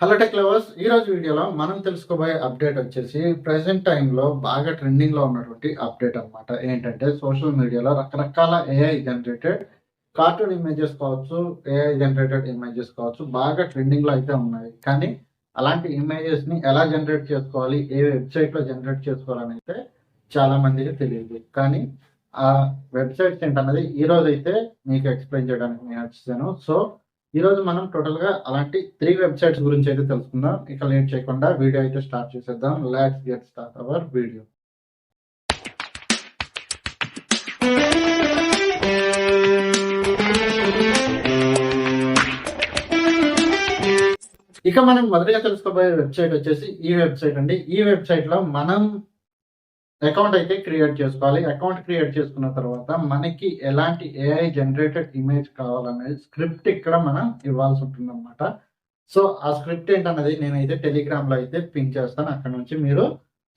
Hello tech lovers, ఈ రోజు వీడియోలో మనం తెలుసుకోబోయే అప్డేట్ వచ్చేసి ప్రెసెంట్ టైంలో బాగా ట్రెండింగ్ లో ఉన్నటువంటి అప్డేట్ అన్నమాట. ఏంటంటే సోషల్ మీడియాలో రకరకాల ఏఐ జనరేటెడ్ కార్టూన్ ఇమేజెస్ కావచ్చు, ఏఐ జనరేటెడ్ ఇమేజెస్ కావచ్చు, బాగా ట్రెండింగ్ లో అయితే ఉన్నాయి. కానీ అలాంటి ఇమేజెస్ ని ఎలా జనరేట్ చేసుకోవాలి, ఏ వెబ్సైట్ లో జనరేట్ చేసుకోవాలని అయితే చాలా మందికి తెలియదు. కానీ ఆ వెబ్సైట్స్ ఏంటన్నది ఈ రోజు అయితే మీకు ఎక్స్ప్లెయిన్ చేయడానికి నేను వచ్చాను. సో ఈ రోజు మనం టోటల్ గా అలాంటి 3 వెబ్సైట్స్ గురించి అయితే తెలుసుకుందాం. ఇక లేట్ చేయకుండా వీడియో అయితే స్టార్ట్ చేసేద్దాం. Let's get start our video. ఇక మనం మొదటిగా తెలుసుకోబోయే వెబ్సైట్ వచ్చేసి ఈ వెబ్సైట్ అండి. ఈ వెబ్సైట్ లో మనం అకౌంట్ అయితే క్రియేట్ చేసుకోవాలి. అకౌంట్ క్రియేట్ చేసుకున్న తర్వాత మనకి ఎలాంటి ఏఐ జనరేటెడ్ ఇమేజ్ కావాలనేది స్క్రిప్ట్ ఇక్కడ మనం ఇవ్వాల్సి ఉంటుంది అనమాట. సో ఆ స్క్రిప్ట్ ఏంటన్నది నేనైతే టెలిగ్రామ్ లో అయితే పిన్ చేస్తాను. అక్కడ నుంచి మీరు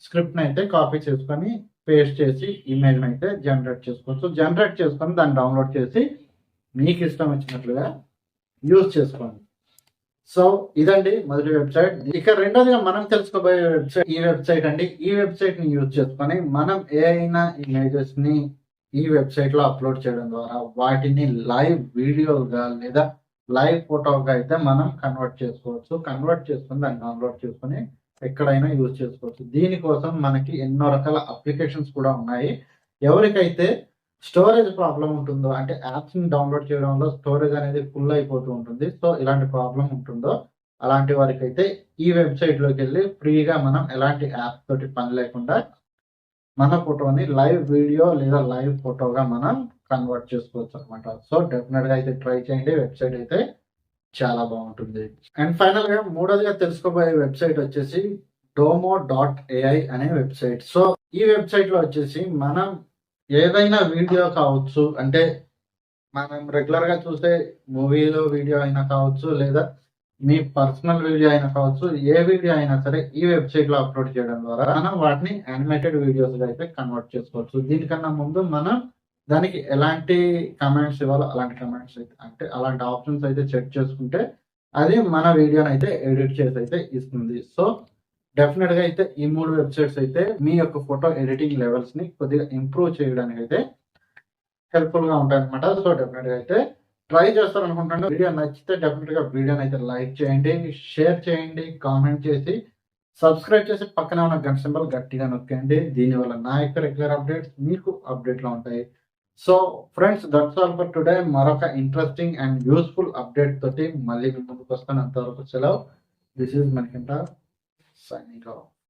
స్క్రిప్ట్ అయితే కాపీ చేసుకొని పేస్ట్ చేసి ఇమేజ్ అయితే జనరేట్ చేసుకోవచ్చు. జనరేట్ చేసుకొని దాన్ని డౌన్లోడ్ చేసి మీకు ఇష్టం వచ్చినట్లుగా యూజ్ చేసుకోండి. సో ఇదండి మొదటి వెబ్సైట్. ఇక రెండోదిగా మనం తెలుసుకోబోయే వెబ్సైట్ ఈ వెబ్సైట్ అండి. ఈ వెబ్సైట్ ని యూజ్ చేసుకొని మనం ఏఐనా ఇమేజెస్ ని ఈ వెబ్సైట్ లో అప్లోడ్ చేయడం ద్వారా వాటిని లైవ్ వీడియోగా లేదా లైవ్ ఫోటోగా అయితే మనం కన్వర్ట్ చేసుకోవచ్చు. కన్వర్ట్ చేసుకుని దాన్ని డౌన్లోడ్ చేసుకుని ఎక్కడైనా యూజ్ చేసుకోవచ్చు. దీనికోసం మనకి ఎన్నో రకాల అప్లికేషన్స్ కూడా ఉన్నాయి. ఎవరికైతే స్టోరేజ్ ప్రాబ్లం ఉంటుందో, అంటే యాప్స్ ని డౌన్లోడ్ చేయడంలో స్టోరేజ్ అనేది ఫుల్ అయిపోతూ ఉంటుంది. సో ఇలాంటి ప్రాబ్లం ఉంటుందో అలాంటి వారికి అయితే ఈ వెబ్సైట్ లోకి వెళ్ళి ఫ్రీగా మనం ఎలాంటి యాప్ తోటి పని లేకుండా మన ఫోటోని లైవ్ వీడియో లేదా లైవ్ ఫోటోగా మనం కన్వర్ట్ చేసుకోవచ్చు అనమాట. సో డెఫినెట్ గా అయితే ట్రై చేయండి. వెబ్సైట్ అయితే చాలా బాగుంటుంది. అండ్ ఫైనల్ గా మూడోదిగా తెలుసుకోబోయే వెబ్సైట్ వచ్చేసి domo.ai అనే వెబ్సైట్. సో ఈ వెబ్సైట్ లో వచ్చేసి మనం ఏదైనా వీడియో కావచ్చు, అంటే మనం రెగ్యులర్ గా చూసే మూవీలో వీడియో అయినా కావచ్చు, లేదా మీ పర్సనల్ వీడియో అయినా కావచ్చు, ఏ వీడియో అయినా సరే ఈ వెబ్సైట్ లో అప్లోడ్ చేయడం ద్వారా మనం వాటిని యానిమేటెడ్ వీడియోస్ గా అయితే కన్వర్ట్ చేసుకోవచ్చు. దీనికన్నా ముందు మనం దానికి ఎలాంటి కమెంట్స్ ఇవ్వాలో అలాంటి కమెంట్స్ అయితే, అంటే అలాంటి ఆప్షన్స్ అయితే చెక్ చేసుకుంటే అది మన వీడియోని అయితే ఎడిట్ చేసి అయితే ఇస్తుంది. సో డెఫినెట్ గా అయితే ఈ 3 వెబ్సైట్స్ అయితే మీ యొక్క ఫోటో ఎడిటింగ్ లెవెల్స్ ని కొద్దిగా ఇంప్రూవ్ చేయడానికి అయితే హెల్ప్ఫుల్ గా ఉంటాయి అనమాట. సో డెఫినెట్ గా అయితే ట్రై చేస్తారనుకుంటున్నాను. వీడియో నచ్చితే డెఫినెట్ గా వీడియోని అయితే లైక్ చేయండి, షేర్ చేయండి, కామెంట్ చేసి సబ్స్క్రైబ్ చేసి పక్కన ఉన్న గంట సింబల్ గట్టిగా నొక్కండి. దీనివల్ల నా యొక్క రెగ్యులర్ అప్డేట్స్ మీకు అప్డేట్ లో ఉంటాయి. So friends, that's all for today. మరొక ఇంట్రెస్టింగ్ అండ్ యూస్ఫుల్ అప్డేట్ తోటి మళ్ళీ మీ ముందుకు వస్తాను. అంతవరకు సెలవు. This is Manikanta signing off.